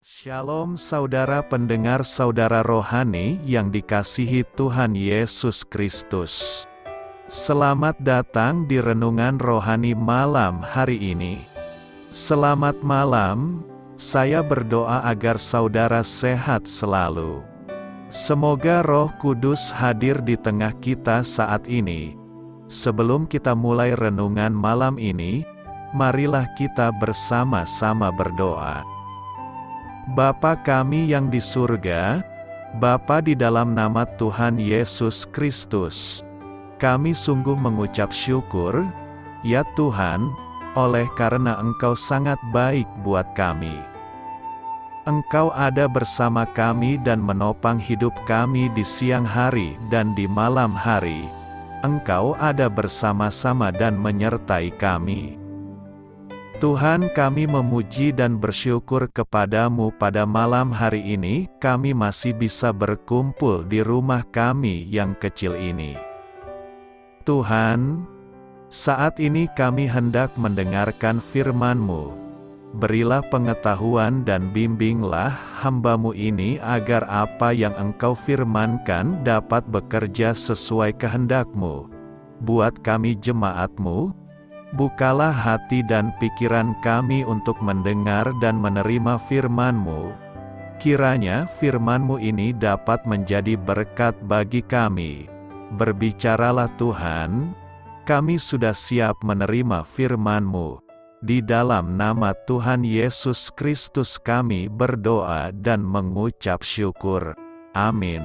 Shalom saudara pendengar saudara rohani yang dikasihi Tuhan Yesus Kristus. Selamat datang di Renungan Rohani malam hari ini. Selamat malam, saya berdoa agar saudara sehat selalu. Semoga Roh Kudus hadir di tengah kita saat ini. Sebelum kita mulai renungan malam ini, marilah kita bersama-sama berdoa. Bapa kami yang di surga, Bapa di dalam nama Tuhan Yesus Kristus, kami sungguh mengucap syukur, ya Tuhan, oleh karena Engkau sangat baik buat kami. Engkau ada bersama kami dan menopang hidup kami di siang hari dan di malam hari. Engkau ada bersama-sama dan menyertai kami. Tuhan, kami memuji dan bersyukur kepadamu pada malam hari ini, kami masih bisa berkumpul di rumah kami yang kecil ini. Tuhan, saat ini kami hendak mendengarkan firman-Mu. Berilah pengetahuan dan bimbinglah hamba-Mu ini agar apa yang Engkau firmankan dapat bekerja sesuai kehendak-Mu. Buat kami jemaat-Mu, bukalah hati dan pikiran kami untuk mendengar dan menerima firman-Mu. Kiranya firman-Mu ini dapat menjadi berkat bagi kami. Berbicaralah Tuhan, kami sudah siap menerima firman-Mu. Di dalam nama Tuhan Yesus Kristus kami berdoa dan mengucap syukur. Amin.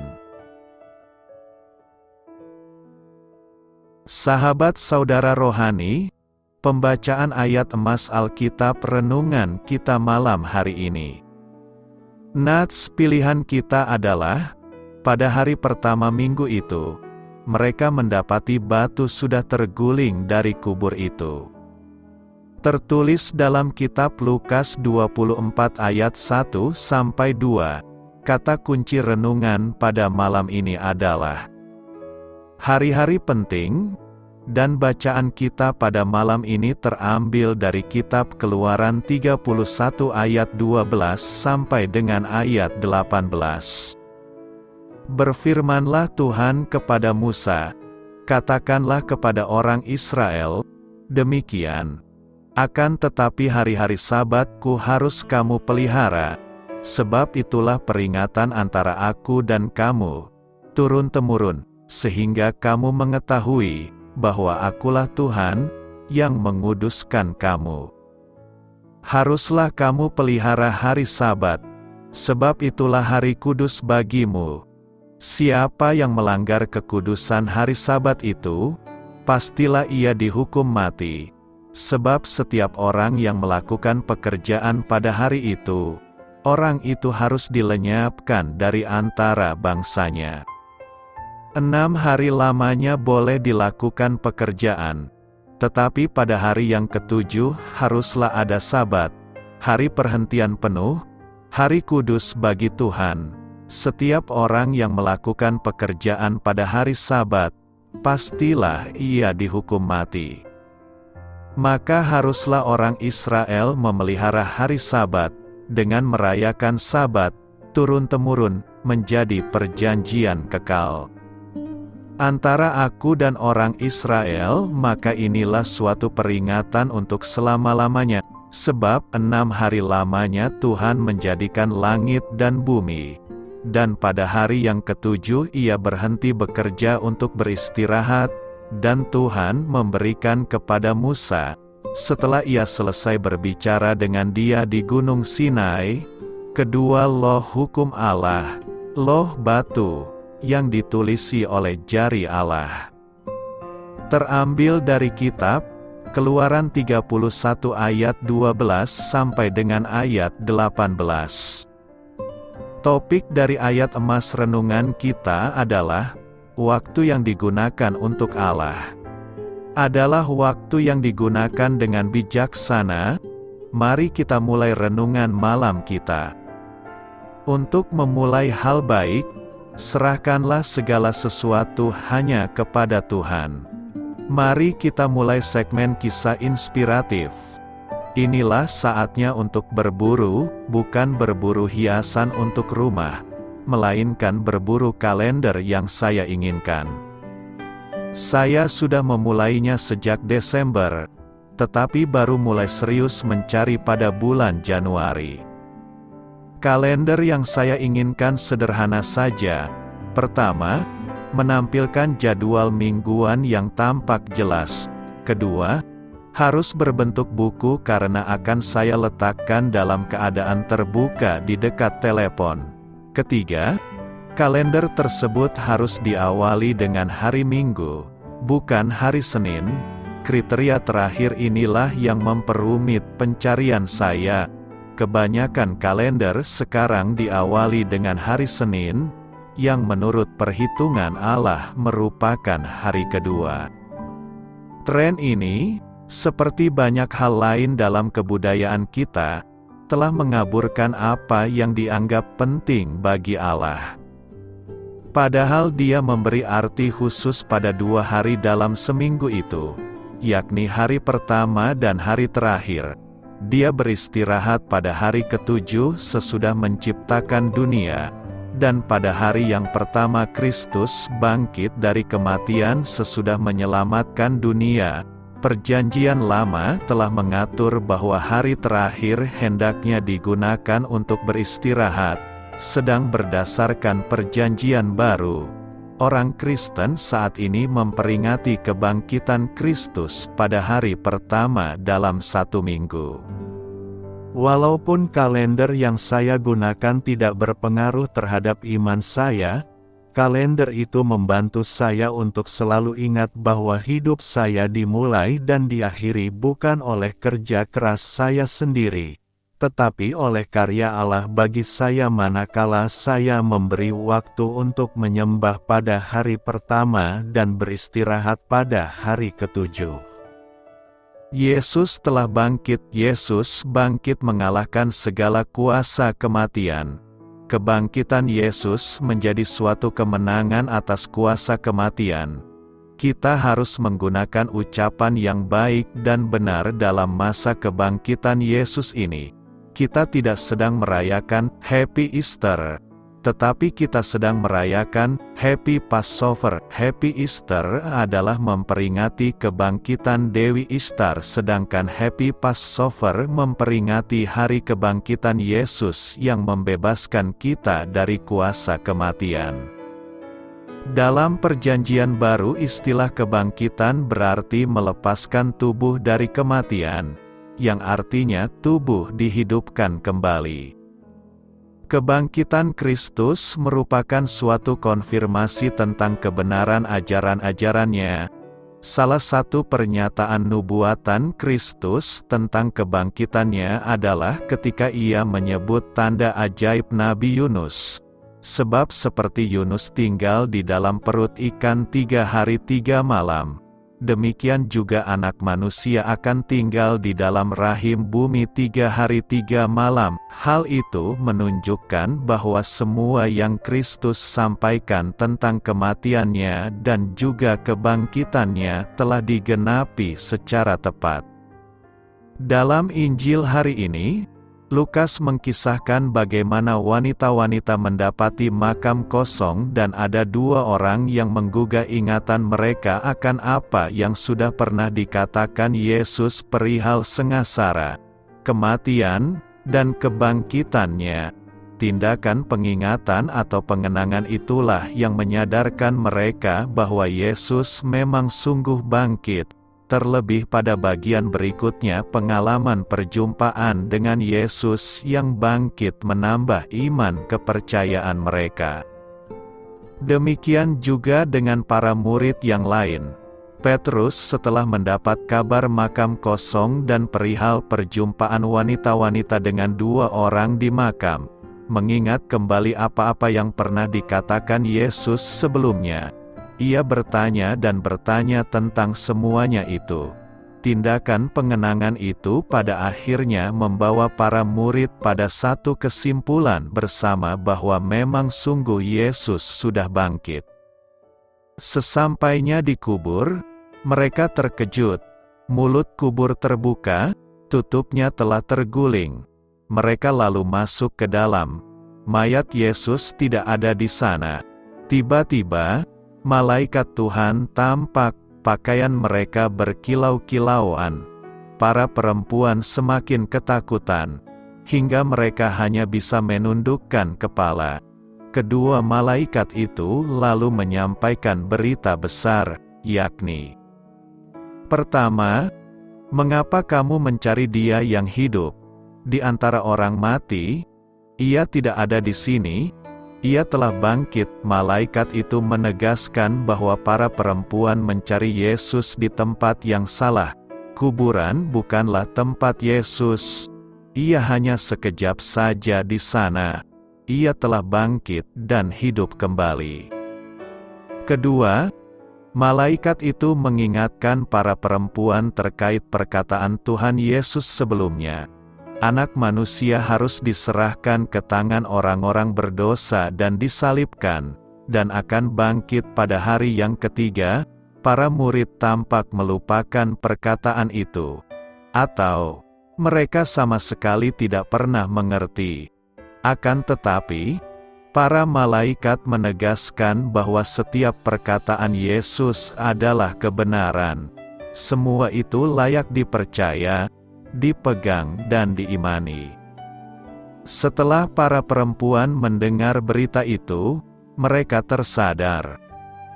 Sahabat saudara rohani, pembacaan ayat emas Alkitab renungan kita malam hari ini. Nats pilihan kita adalah, pada hari pertama minggu itu, mereka mendapati batu sudah terguling dari kubur itu. Tertulis dalam kitab Lukas 24 ayat 1-2, kata kunci renungan pada malam ini adalah hari-hari penting. Dan bacaan kita pada malam ini terambil dari kitab Keluaran 31 ayat 12 sampai dengan ayat 18. Berfirmanlah Tuhan kepada Musa, katakanlah kepada orang Israel, demikian, akan tetapi hari-hari Sabatku harus kamu pelihara, sebab itulah peringatan antara aku dan kamu, turun-temurun, sehingga kamu mengetahui, bahwa akulah Tuhan, yang menguduskan kamu. Haruslah kamu pelihara hari Sabat, sebab itulah hari kudus bagimu. Siapa yang melanggar kekudusan hari Sabat itu, pastilah ia dihukum mati. Sebab setiap orang yang melakukan pekerjaan pada hari itu, orang itu harus dilenyapkan dari antara bangsanya. 6 hari lamanya boleh dilakukan pekerjaan, tetapi pada hari yang ketujuh haruslah ada Sabat, hari perhentian penuh, hari kudus bagi Tuhan. Setiap orang yang melakukan pekerjaan pada hari Sabat, pastilah ia dihukum mati. Maka haruslah orang Israel memelihara hari Sabat, dengan merayakan Sabat, turun-temurun, menjadi perjanjian kekal antara aku dan orang Israel, maka inilah suatu peringatan untuk selama-lamanya, sebab 6 hari lamanya Tuhan menjadikan langit dan bumi, dan pada hari yang ketujuh ia berhenti bekerja untuk beristirahat, dan Tuhan memberikan kepada Musa, setelah ia selesai berbicara dengan dia di Gunung Sinai, kedua loh hukum Allah, loh batu, yang ditulisi oleh jari Allah. Terambil dari kitab Keluaran 31 ayat 12 sampai dengan ayat 18. Topik dari ayat emas renungan kita adalah waktu yang digunakan untuk Allah. Adalah waktu yang digunakan dengan bijaksana. Mari kita mulai renungan malam kita. Untuk memulai hal baik, serahkanlah segala sesuatu hanya kepada Tuhan. Mari kita mulai segmen kisah inspiratif. Inilah saatnya untuk berburu, bukan berburu hiasan untuk rumah, melainkan berburu kalender yang saya inginkan. Saya sudah memulainya sejak Desember, tetapi baru mulai serius mencari pada bulan Januari. Kalender yang saya inginkan sederhana saja. Pertama, menampilkan jadwal mingguan yang tampak jelas. Kedua, harus berbentuk buku karena akan saya letakkan dalam keadaan terbuka di dekat telepon. Ketiga, kalender tersebut harus diawali dengan hari Minggu, bukan hari Senin. Kriteria terakhir inilah yang memperumit pencarian saya. Kebanyakan kalender sekarang diawali dengan hari Senin, yang menurut perhitungan Allah merupakan hari kedua. Tren ini, seperti banyak hal lain dalam kebudayaan kita, telah mengaburkan apa yang dianggap penting bagi Allah. Padahal Dia memberi arti khusus pada 2 hari dalam seminggu itu, yakni hari pertama dan hari terakhir. Dia beristirahat pada hari ke-7 sesudah menciptakan dunia, dan pada hari yang pertama Kristus bangkit dari kematian sesudah menyelamatkan dunia. Perjanjian Lama telah mengatur bahwa hari terakhir hendaknya digunakan untuk beristirahat, sedang berdasarkan Perjanjian Baru, orang Kristen saat ini memperingati kebangkitan Kristus pada hari pertama dalam 1 minggu. Walaupun kalender yang saya gunakan tidak berpengaruh terhadap iman saya, kalender itu membantu saya untuk selalu ingat bahwa hidup saya dimulai dan diakhiri bukan oleh kerja keras saya sendiri, tetapi oleh karya Allah bagi saya manakala saya memberi waktu untuk menyembah pada hari pertama dan beristirahat pada hari ke-7. Yesus telah bangkit. Yesus bangkit mengalahkan segala kuasa kematian. Kebangkitan Yesus menjadi suatu kemenangan atas kuasa kematian. Kita harus menggunakan ucapan yang baik dan benar dalam masa kebangkitan Yesus ini. Kita tidak sedang merayakan Happy Easter, tetapi kita sedang merayakan Happy Passover. Happy Easter adalah memperingati kebangkitan Dewi Ishtar, sedangkan Happy Passover memperingati hari kebangkitan Yesus yang membebaskan kita dari kuasa kematian. Dalam Perjanjian Baru, istilah kebangkitan berarti melepaskan tubuh dari kematian, yang artinya tubuh dihidupkan kembali. Kebangkitan Kristus merupakan suatu konfirmasi tentang kebenaran ajaran-ajarannya. Salah satu pernyataan nubuatan Kristus tentang kebangkitannya adalah ketika Ia menyebut tanda ajaib Nabi Yunus. Sebab seperti Yunus tinggal di dalam perut ikan 3 hari 3 malam, demikian juga Anak Manusia akan tinggal di dalam rahim bumi 3 hari 3 malam. Hal itu menunjukkan bahwa semua yang Kristus sampaikan tentang kematiannya dan juga kebangkitannya telah digenapi secara tepat. Dalam Injil hari ini, Lukas mengkisahkan bagaimana wanita-wanita mendapati makam kosong dan ada 2 orang yang menggugah ingatan mereka akan apa yang sudah pernah dikatakan Yesus perihal sengsara, kematian, dan kebangkitannya. Tindakan pengingatan atau pengenangan itulah yang menyadarkan mereka bahwa Yesus memang sungguh bangkit. Terlebih pada bagian berikutnya, pengalaman perjumpaan dengan Yesus yang bangkit menambah iman kepercayaan mereka. Demikian juga dengan para murid yang lain. Petrus setelah mendapat kabar makam kosong dan perihal perjumpaan wanita-wanita dengan 2 orang di makam, mengingat kembali apa-apa yang pernah dikatakan Yesus sebelumnya. Ia bertanya dan bertanya tentang semuanya itu. Tindakan pengenangan itu pada akhirnya membawa para murid pada satu kesimpulan bersama bahwa memang sungguh Yesus sudah bangkit. Sesampainya di kubur, mereka terkejut. Mulut kubur terbuka, tutupnya telah terguling. Mereka lalu masuk ke dalam. Mayat Yesus tidak ada di sana. Tiba-tiba, malaikat Tuhan tampak, pakaian mereka berkilau-kilauan. Para perempuan semakin ketakutan, hingga mereka hanya bisa menundukkan kepala. Kedua malaikat itu lalu menyampaikan berita besar, yakni: pertama, mengapa kamu mencari Dia yang hidup di antara orang mati? Ia tidak ada di sini, Ia telah bangkit. Malaikat itu menegaskan bahwa para perempuan mencari Yesus di tempat yang salah. Kuburan bukanlah tempat Yesus. Ia hanya sekejap saja di sana. Ia telah bangkit dan hidup kembali. Kedua, malaikat itu mengingatkan para perempuan terkait perkataan Tuhan Yesus sebelumnya. Anak manusia harus diserahkan ke tangan orang-orang berdosa dan disalibkan, dan akan bangkit pada hari yang ketiga. Para murid tampak melupakan perkataan itu. Atau, mereka sama sekali tidak pernah mengerti. Akan tetapi, para malaikat menegaskan bahwa setiap perkataan Yesus adalah kebenaran. Semua itu layak dipercaya, dipegang dan diimani. Setelah para perempuan mendengar berita itu, mereka tersadar.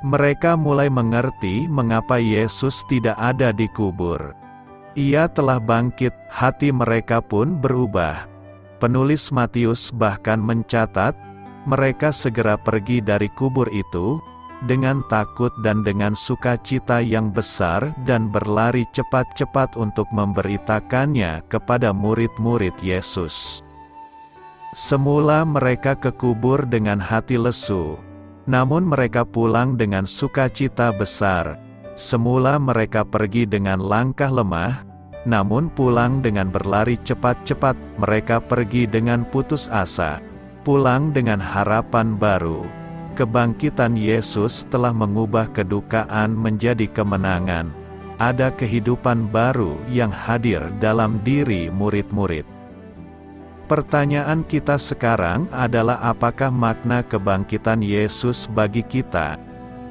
Mereka mulai mengerti mengapa Yesus tidak ada di kubur. Ia telah bangkit, hati mereka pun berubah. Penulis Matius bahkan mencatat, mereka segera pergi dari kubur itu, dengan takut dan dengan sukacita yang besar dan berlari cepat-cepat untuk memberitakannya kepada murid-murid Yesus. Semula mereka ke kubur dengan hati lesu, namun mereka pulang dengan sukacita besar. Semula mereka pergi dengan langkah lemah, namun pulang dengan berlari cepat-cepat. Mereka pergi dengan putus asa, pulang dengan harapan baru. Kebangkitan Yesus telah mengubah kedukaan menjadi kemenangan. Ada kehidupan baru yang hadir dalam diri murid-murid. Pertanyaan kita sekarang adalah, apakah makna kebangkitan Yesus bagi kita?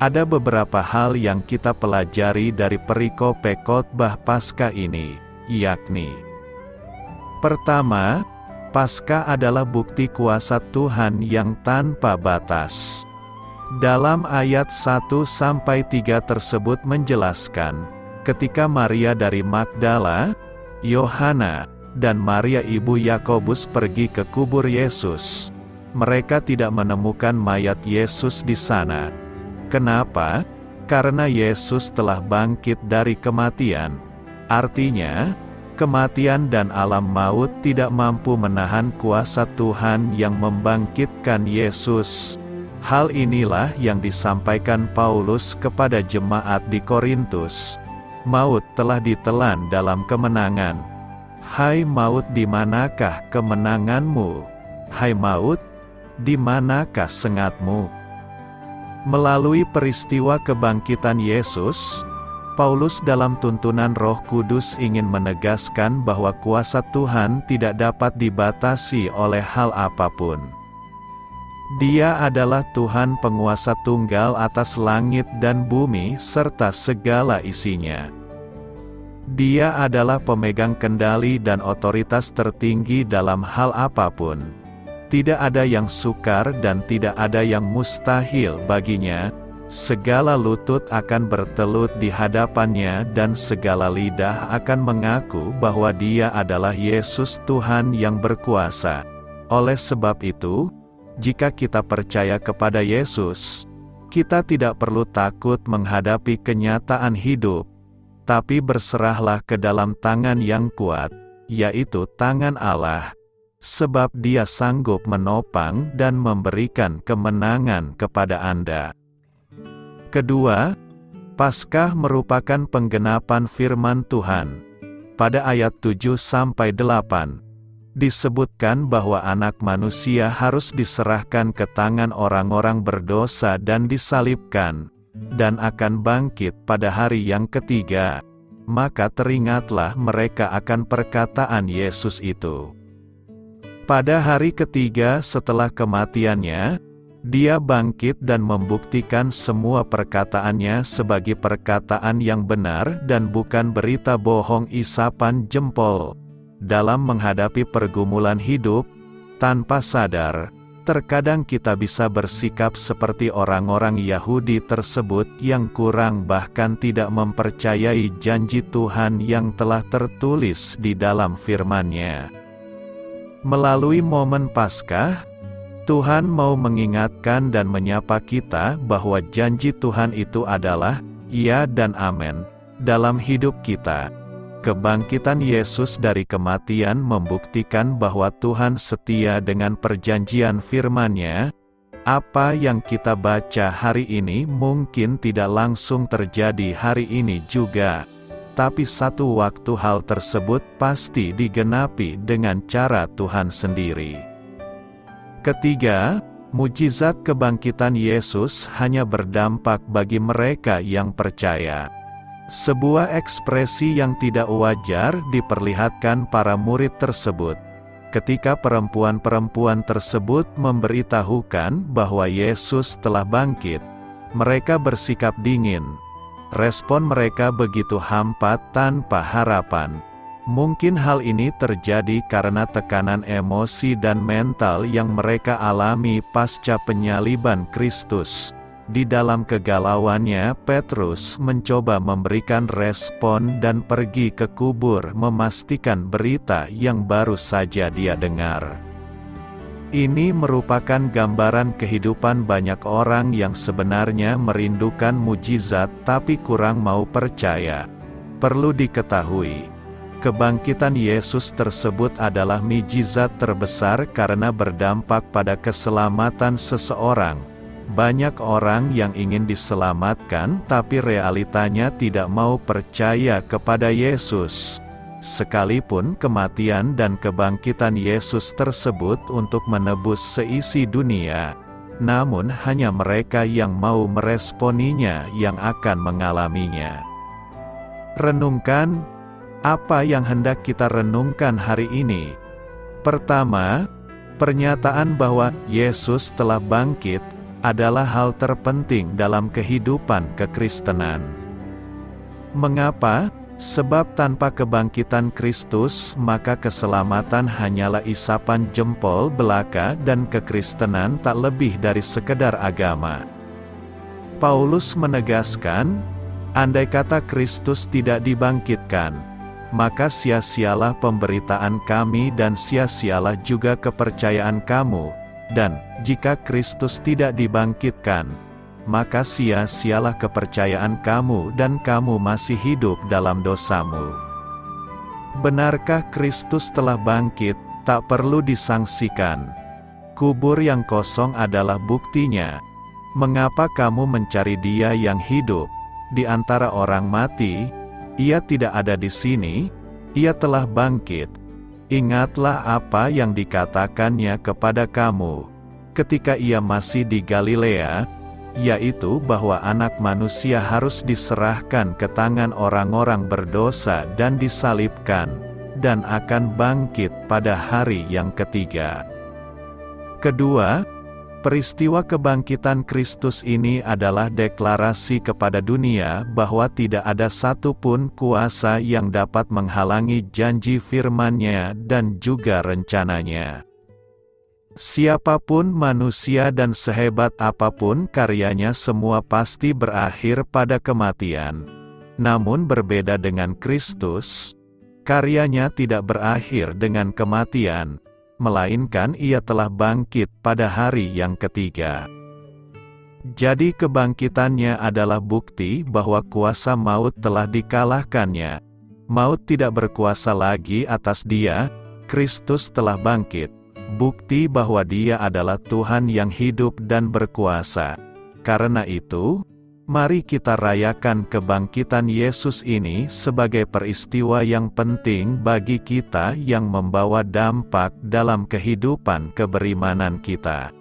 Ada beberapa hal yang kita pelajari dari perikope khotbah Paskah ini, yakni: pertama, Paskah adalah bukti kuasa Tuhan yang tanpa batas. Dalam ayat 1-3 tersebut menjelaskan, ketika Maria dari Magdala, Yohana, dan Maria ibu Yakobus pergi ke kubur Yesus, mereka tidak menemukan mayat Yesus di sana. Kenapa? Karena Yesus telah bangkit dari kematian. Artinya, kematian dan alam maut tidak mampu menahan kuasa Tuhan yang membangkitkan Yesus. Hal inilah yang disampaikan Paulus kepada jemaat di Korintus. Maut telah ditelan dalam kemenangan. Hai maut, di manakah kemenanganmu? Hai maut, di manakah sengatmu? Melalui peristiwa kebangkitan Yesus, Paulus dalam tuntunan Roh Kudus ingin menegaskan bahwa kuasa Tuhan tidak dapat dibatasi oleh hal apapun. Dia adalah Tuhan penguasa tunggal atas langit dan bumi serta segala isinya. Dia adalah pemegang kendali dan otoritas tertinggi dalam hal apapun. Tidak ada yang sukar dan tidak ada yang mustahil baginya. Segala lutut akan bertelut di hadapannya dan segala lidah akan mengaku bahwa Dia adalah Yesus Tuhan yang berkuasa. Oleh sebab itu, jika kita percaya kepada Yesus, kita tidak perlu takut menghadapi kenyataan hidup. Tapi berserahlah ke dalam tangan yang kuat, yaitu tangan Allah, sebab Dia sanggup menopang dan memberikan kemenangan kepada Anda. Kedua, Paskah merupakan penggenapan firman Tuhan. Pada ayat 7-8, disebutkan bahwa Anak Manusia harus diserahkan ke tangan orang-orang berdosa dan disalibkan, dan akan bangkit pada hari yang ketiga. maka teringatlah mereka akan perkataan Yesus itu. Pada hari ketiga setelah kematiannya, Dia bangkit dan membuktikan semua perkataannya sebagai perkataan yang benar dan bukan berita bohong isapan jempol. Dalam menghadapi pergumulan hidup, tanpa sadar, terkadang kita bisa bersikap seperti orang-orang Yahudi tersebut yang kurang bahkan tidak mempercayai janji Tuhan yang telah tertulis di dalam firman-Nya. Melalui momen Paskah, Tuhan mau mengingatkan dan menyapa kita bahwa janji Tuhan itu adalah ya dan amin dalam hidup kita. Kebangkitan Yesus dari kematian membuktikan bahwa Tuhan setia dengan perjanjian firman-Nya. Apa yang kita baca hari ini mungkin tidak langsung terjadi hari ini juga, tapi satu waktu hal tersebut pasti digenapi dengan cara Tuhan sendiri. Ketiga, mujizat kebangkitan Yesus hanya berdampak bagi mereka yang percaya. Sebuah ekspresi yang tidak wajar diperlihatkan para murid tersebut. Ketika perempuan-perempuan tersebut memberitahukan bahwa Yesus telah bangkit, mereka bersikap dingin. Respon mereka begitu hampa tanpa harapan. Mungkin hal ini terjadi karena tekanan emosi dan mental yang mereka alami pasca penyaliban Kristus. Di dalam kegalauannya, Petrus mencoba memberikan respon dan pergi ke kubur memastikan berita yang baru saja dia dengar. Ini merupakan gambaran kehidupan banyak orang yang sebenarnya merindukan mujizat tapi kurang mau percaya. Perlu diketahui, kebangkitan Yesus tersebut adalah mujizat terbesar karena berdampak pada keselamatan seseorang. Banyak orang yang ingin diselamatkan tapi realitanya tidak mau percaya kepada Yesus. Sekalipun kematian dan kebangkitan Yesus tersebut untuk menebus seisi dunia, namun hanya mereka yang mau meresponinya yang akan mengalaminya. Renungkan, apa yang hendak kita renungkan hari ini? Pertama, pernyataan bahwa Yesus telah bangkit adalah hal terpenting dalam kehidupan kekristenan. Mengapa? Sebab tanpa kebangkitan Kristus, maka keselamatan hanyalah isapan jempol belaka dan kekristenan tak lebih dari sekedar agama. Paulus menegaskan, andai kata Kristus tidak dibangkitkan, maka sia-sialah pemberitaan kami dan sia-sialah juga kepercayaan kamu, dan jika Kristus tidak dibangkitkan, maka sia-sialah kepercayaan kamu dan kamu masih hidup dalam dosamu. Benarkah Kristus telah bangkit? Tak perlu disangsikan. Kubur yang kosong adalah buktinya. Mengapa kamu mencari Dia yang hidup di antara orang mati? Ia tidak ada di sini, Ia telah bangkit. Ingatlah apa yang dikatakannya kepada kamu ketika Ia masih di Galilea, yaitu bahwa Anak Manusia harus diserahkan ke tangan orang-orang berdosa dan disalibkan, dan akan bangkit pada hari yang ketiga. Kedua, peristiwa kebangkitan Kristus ini adalah deklarasi kepada dunia bahwa tidak ada satupun kuasa yang dapat menghalangi janji firman-Nya dan juga rencana-Nya. Siapapun manusia dan sehebat apapun karyanya semua pasti berakhir pada kematian. Namun berbeda dengan Kristus, karyanya tidak berakhir dengan kematian, melainkan Ia telah bangkit pada hari yang ketiga. Jadi kebangkitannya adalah bukti bahwa kuasa maut telah dikalahkannya. Maut tidak berkuasa lagi atas Dia, Kristus telah bangkit. Bukti bahwa Dia adalah Tuhan yang hidup dan berkuasa. Karena itu, mari kita rayakan kebangkitan Yesus ini sebagai peristiwa yang penting bagi kita yang membawa dampak dalam kehidupan keberimanan kita.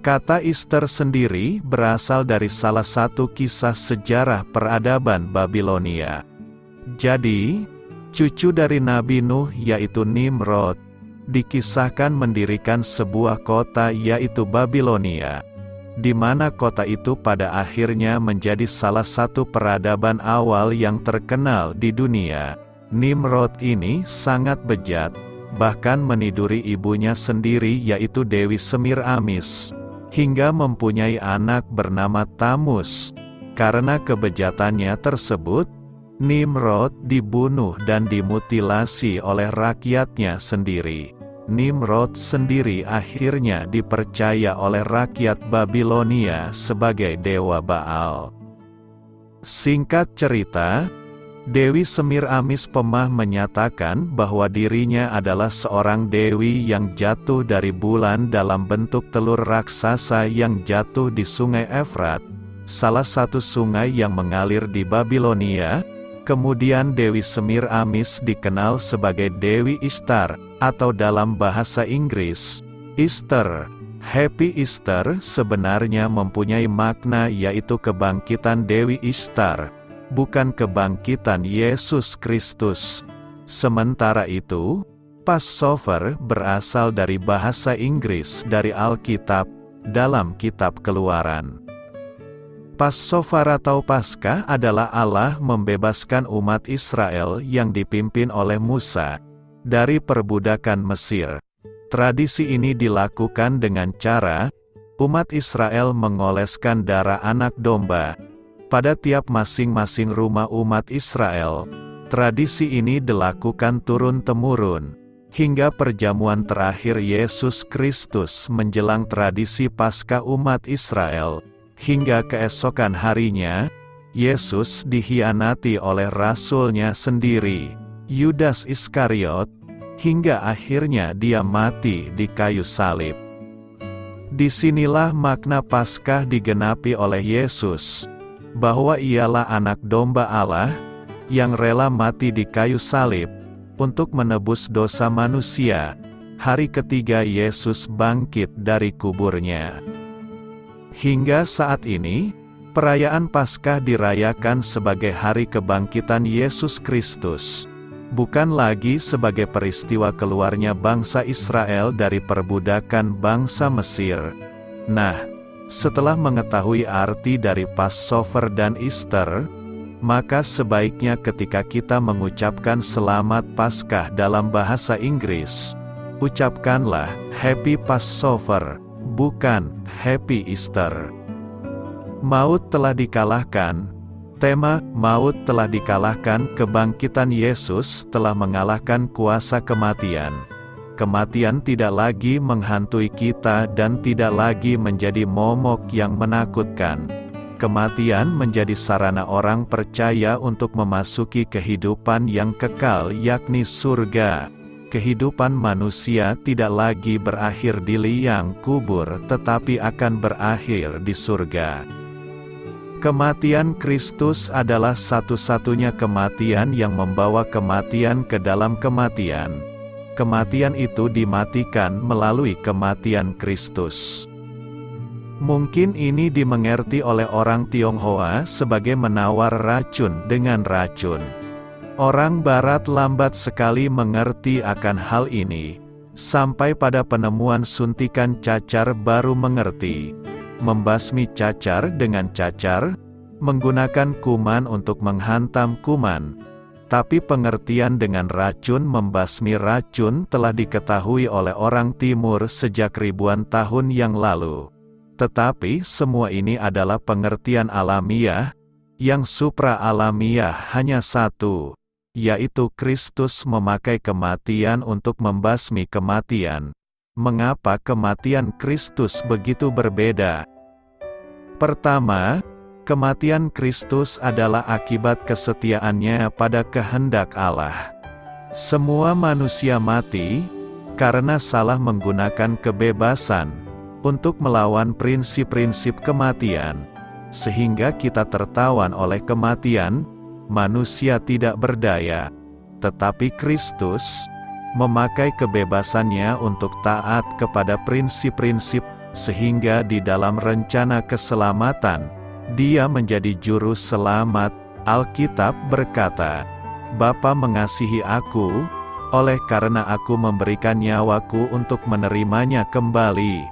Kata Easter sendiri berasal dari salah satu kisah sejarah peradaban Babilonia. Jadi, cucu dari Nabi Nuh yaitu Nimrod, dikisahkan mendirikan sebuah kota yaitu Babilonia, di mana kota itu pada akhirnya menjadi salah satu peradaban awal yang terkenal di dunia. Nimrod ini sangat bejat, bahkan meniduri ibunya sendiri yaitu Dewi Semiramis, hingga mempunyai anak bernama Tamus. Karena kebejatannya tersebut, Nimrod dibunuh dan dimutilasi oleh rakyatnya sendiri. Nimrod sendiri akhirnya dipercaya oleh rakyat Babilonia sebagai dewa Baal. Singkat cerita, Dewi Semiramis Pemah menyatakan bahwa dirinya adalah seorang dewi yang jatuh dari bulan dalam bentuk telur raksasa yang jatuh di Sungai Efrat, salah satu sungai yang mengalir di Babilonia. Kemudian Dewi Semiramis dikenal sebagai Dewi Ishtar, atau dalam bahasa Inggris, Easter. Happy Easter sebenarnya mempunyai makna yaitu kebangkitan Dewi Ishtar, bukan kebangkitan Yesus Kristus. Sementara itu, Passover berasal dari bahasa Inggris dari Alkitab, dalam kitab Keluaran. Passover atau Paskah adalah Allah membebaskan umat Israel yang dipimpin oleh Musa dari perbudakan Mesir. Tradisi ini dilakukan dengan cara umat Israel mengoleskan darah anak domba pada tiap masing-masing rumah umat Israel. Tradisi ini dilakukan turun-temurun hingga perjamuan terakhir Yesus Kristus menjelang tradisi Paskah umat Israel. Hingga keesokan harinya, Yesus dikhianati oleh rasulnya sendiri, Yudas Iskariot, hingga akhirnya dia mati di kayu salib. Disinilah makna Paskah digenapi oleh Yesus, bahwa ialah anak domba Allah, yang rela mati di kayu salib, untuk menebus dosa manusia. Hari ketiga Yesus bangkit dari kuburnya. Hingga saat ini, perayaan Paskah dirayakan sebagai hari kebangkitan Yesus Kristus, bukan lagi sebagai peristiwa keluarnya bangsa Israel dari perbudakan bangsa Mesir. Nah, setelah mengetahui arti dari Passover dan Easter, maka sebaiknya ketika kita mengucapkan selamat Paskah dalam bahasa Inggris, ucapkanlah Happy Passover, bukan Happy Easter. Maut telah dikalahkan. Tema maut telah dikalahkan, kebangkitan Yesus telah mengalahkan kuasa kematian. Kematian tidak lagi menghantui kita dan tidak lagi menjadi momok yang menakutkan. Kematian menjadi sarana orang percaya untuk memasuki kehidupan yang kekal yakni surga. Kehidupan manusia tidak lagi berakhir di liang kubur tetapi akan berakhir di surga. Kematian Kristus adalah satu-satunya kematian yang membawa kematian ke dalam kematian. Kematian itu dimatikan melalui kematian Kristus. Mungkin ini dimengerti oleh orang Tionghoa sebagai menawar racun dengan racun. Orang Barat lambat sekali mengerti akan hal ini, sampai pada penemuan suntikan cacar baru mengerti. Membasmi cacar dengan cacar, menggunakan kuman untuk menghantam kuman. Tapi pengertian dengan racun membasmi racun telah diketahui oleh orang Timur sejak ribuan tahun yang lalu. Tetapi semua ini adalah pengertian alamiah, yang supra-alamiah hanya satu, yaitu Kristus memakai kematian untuk membasmi kematian. Mengapa kematian Kristus begitu berbeda? Pertama, kematian Kristus adalah akibat kesetiaannya pada kehendak Allah. Semua manusia mati karena salah menggunakan kebebasan untuk melawan prinsip-prinsip kematian, sehingga kita tertawan oleh kematian. Manusia tidak berdaya, tetapi Kristus memakai kebebasannya untuk taat kepada prinsip-prinsip, sehingga di dalam rencana keselamatan, Dia menjadi juru selamat. Alkitab berkata, Bapa mengasihi aku, oleh karena aku memberikan nyawaku untuk menerimanya kembali.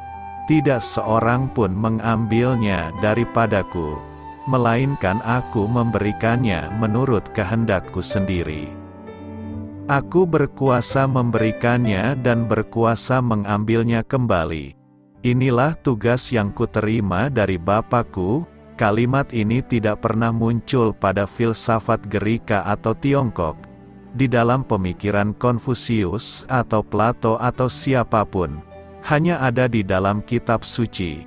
Tidak seorang pun mengambilnya daripadaku, melainkan aku memberikannya menurut kehendakku sendiri. Aku berkuasa memberikannya dan berkuasa mengambilnya kembali. Inilah tugas yang kuterima dari Bapakku. Kalimat ini tidak pernah muncul pada filsafat Gerika atau Tiongkok, di dalam pemikiran Konfusius atau Plato atau siapapun. Hanya ada di dalam kitab suci.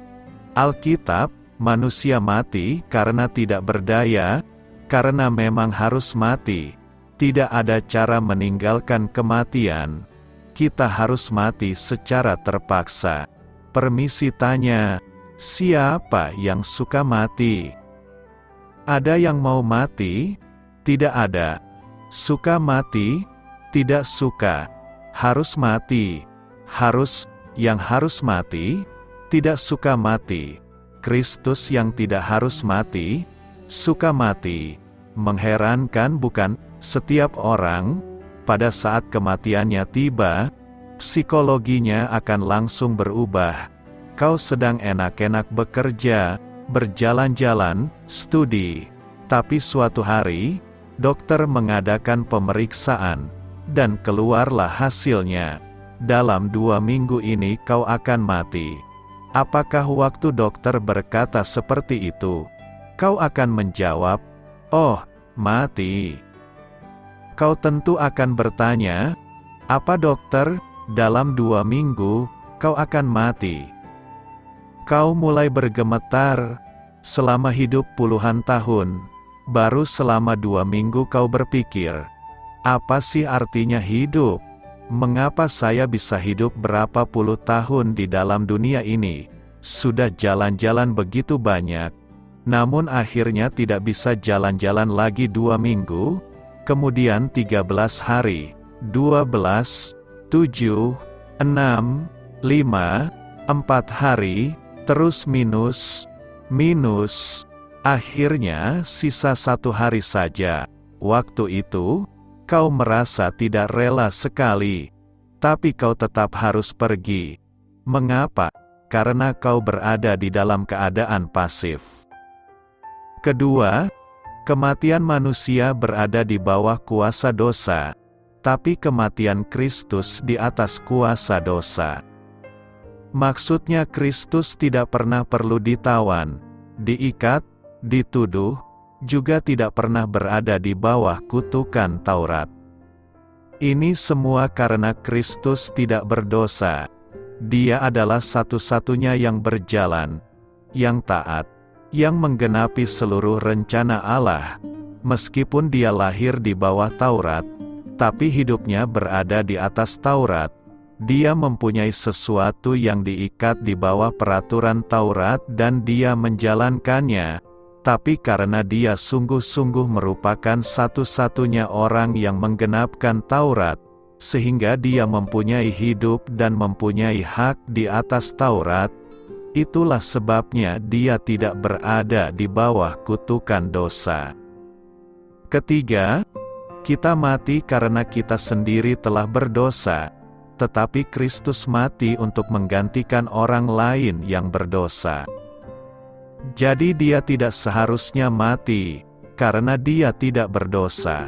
Alkitab, manusia mati karena tidak berdaya, karena memang harus mati. Tidak ada cara meninggalkan kematian. Kita harus mati secara terpaksa. Permisi tanya, siapa yang suka mati? Ada yang mau mati? Tidak ada. Suka mati? Tidak suka. Harus mati? Harus. Yang harus mati? Tidak suka mati. Kristus yang tidak harus mati? Suka mati. Mengherankan bukan? Setiap orang, pada saat kematiannya tiba, psikologinya akan langsung berubah. Kau sedang enak-enak bekerja, berjalan-jalan, studi. Tapi suatu hari, dokter mengadakan pemeriksaan, dan keluarlah hasilnya. Dalam 2 minggu ini kau akan mati. Apakah waktu dokter berkata seperti itu, kau akan menjawab, oh, mati? Kau tentu akan bertanya, apa dokter, dalam 2 minggu, kau akan mati? Kau mulai bergemetar, selama hidup puluhan tahun, baru selama 2 minggu kau berpikir, apa sih artinya hidup? Mengapa saya bisa hidup berapa puluh tahun di dalam dunia ini? Sudah jalan-jalan begitu banyak, namun akhirnya tidak bisa jalan-jalan lagi 2 minggu, kemudian 13 hari, 12, 7, 6, 5, 4 hari, terus minus, akhirnya sisa 1 hari saja. Waktu itu, kau merasa tidak rela sekali, tapi kau tetap harus pergi. Mengapa? Karena kau berada di dalam keadaan pasif. Kedua, kematian manusia berada di bawah kuasa dosa, tapi kematian Kristus di atas kuasa dosa. Maksudnya Kristus tidak pernah perlu ditawan, diikat, dituduh, juga tidak pernah berada di bawah kutukan Taurat. Ini semua karena Kristus tidak berdosa. Dia adalah satu-satunya yang berjalan, yang taat, yang menggenapi seluruh rencana Allah. Meskipun dia lahir di bawah Taurat, tapi hidupnya berada di atas Taurat. Dia mempunyai sesuatu yang diikat di bawah peraturan Taurat dan dia menjalankannya. Tapi karena dia sungguh-sungguh merupakan satu-satunya orang yang menggenapkan Taurat, sehingga dia mempunyai hidup dan mempunyai hak di atas Taurat, itulah sebabnya dia tidak berada di bawah kutukan dosa. Ketiga, kita mati karena kita sendiri telah berdosa, tetapi Kristus mati untuk menggantikan orang lain yang berdosa. Jadi dia tidak seharusnya mati, karena dia tidak berdosa.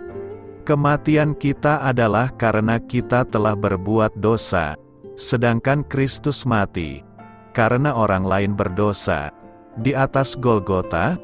Kematian kita adalah karena kita telah berbuat dosa, sedangkan Kristus mati, karena orang lain berdosa. Di atas Golgota,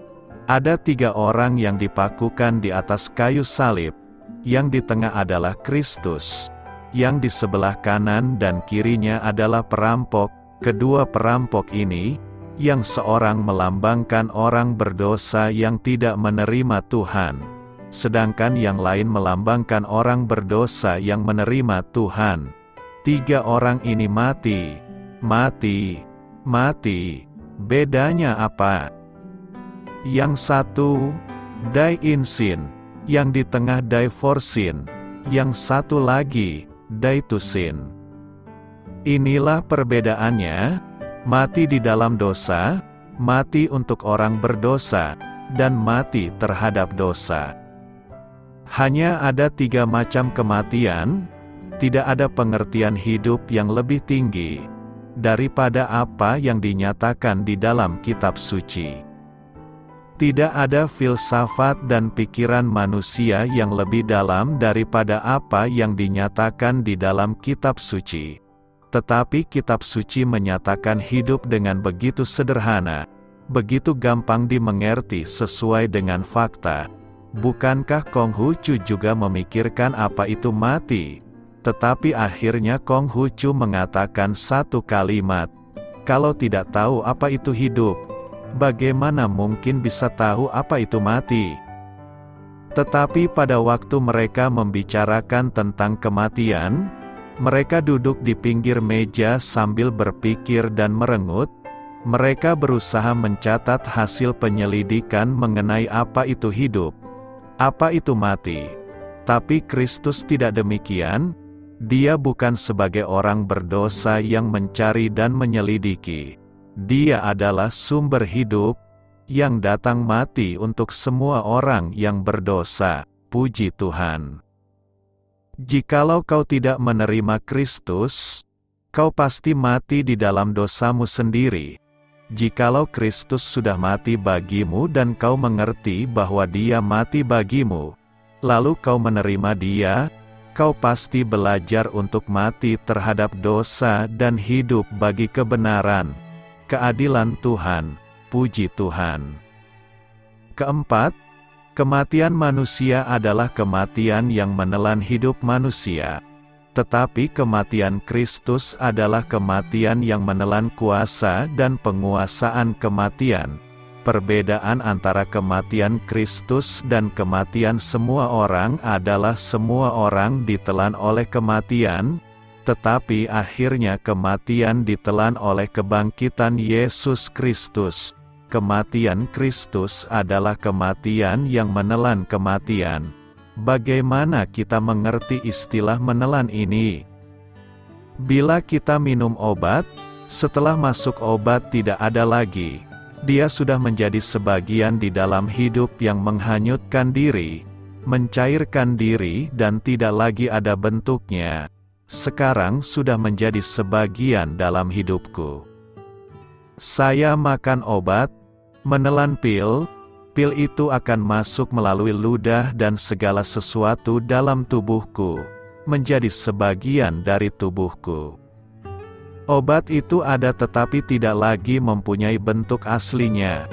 ada 3 orang yang dipakukan di atas kayu salib, yang di tengah adalah Kristus, yang di sebelah kanan dan kirinya adalah perampok. Kedua perampok ini, yang seorang melambangkan orang berdosa yang tidak menerima Tuhan, sedangkan yang lain melambangkan orang berdosa yang menerima Tuhan. 3 orang ini mati. Bedanya apa? Yang satu, die in sin, yang di tengah die for sin, yang satu lagi, die to sin. Inilah perbedaannya. Mati di dalam dosa, mati untuk orang berdosa, dan mati terhadap dosa. Hanya ada 3 macam kematian, tidak ada pengertian hidup yang lebih tinggi daripada apa yang dinyatakan di dalam kitab suci. Tidak ada filsafat dan pikiran manusia yang lebih dalam daripada apa yang dinyatakan di dalam kitab suci. Tetapi kitab suci menyatakan hidup dengan begitu sederhana, begitu gampang dimengerti sesuai dengan fakta. Bukankah Konghucu juga memikirkan apa itu mati? Tetapi akhirnya Konghucu mengatakan satu kalimat, "Kalau tidak tahu apa itu hidup, bagaimana mungkin bisa tahu apa itu mati?" Tetapi pada waktu mereka membicarakan tentang kematian, mereka duduk di pinggir meja sambil berpikir dan merengut. Mereka berusaha mencatat hasil penyelidikan mengenai apa itu hidup, apa itu mati. Tapi Kristus tidak demikian. Dia bukan sebagai orang berdosa yang mencari dan menyelidiki. Dia adalah sumber hidup, yang datang mati untuk semua orang yang berdosa. Puji Tuhan. Jikalau kau tidak menerima Kristus, kau pasti mati di dalam dosamu sendiri. Jikalau Kristus sudah mati bagimu dan kau mengerti bahwa Dia mati bagimu, lalu kau menerima Dia, kau pasti belajar untuk mati terhadap dosa dan hidup bagi kebenaran, keadilan Tuhan. Puji Tuhan. Keempat, kematian manusia adalah kematian yang menelan hidup manusia. Tetapi kematian Kristus adalah kematian yang menelan kuasa dan penguasaan kematian. Perbedaan antara kematian Kristus dan kematian semua orang adalah semua orang ditelan oleh kematian, tetapi akhirnya kematian ditelan oleh kebangkitan Yesus Kristus. Kematian Kristus adalah kematian yang menelan kematian. Bagaimana kita mengerti istilah menelan ini? Bila kita minum obat, setelah masuk obat tidak ada lagi. Dia sudah menjadi sebagian di dalam hidup yang menghanyutkan diri, mencairkan diri dan tidak lagi ada bentuknya. Sekarang sudah menjadi sebagian dalam hidupku. Saya makan obat, menelan pil itu akan masuk melalui ludah dan segala sesuatu dalam tubuhku, menjadi sebagian dari tubuhku. Obat itu ada tetapi tidak lagi mempunyai bentuk aslinya.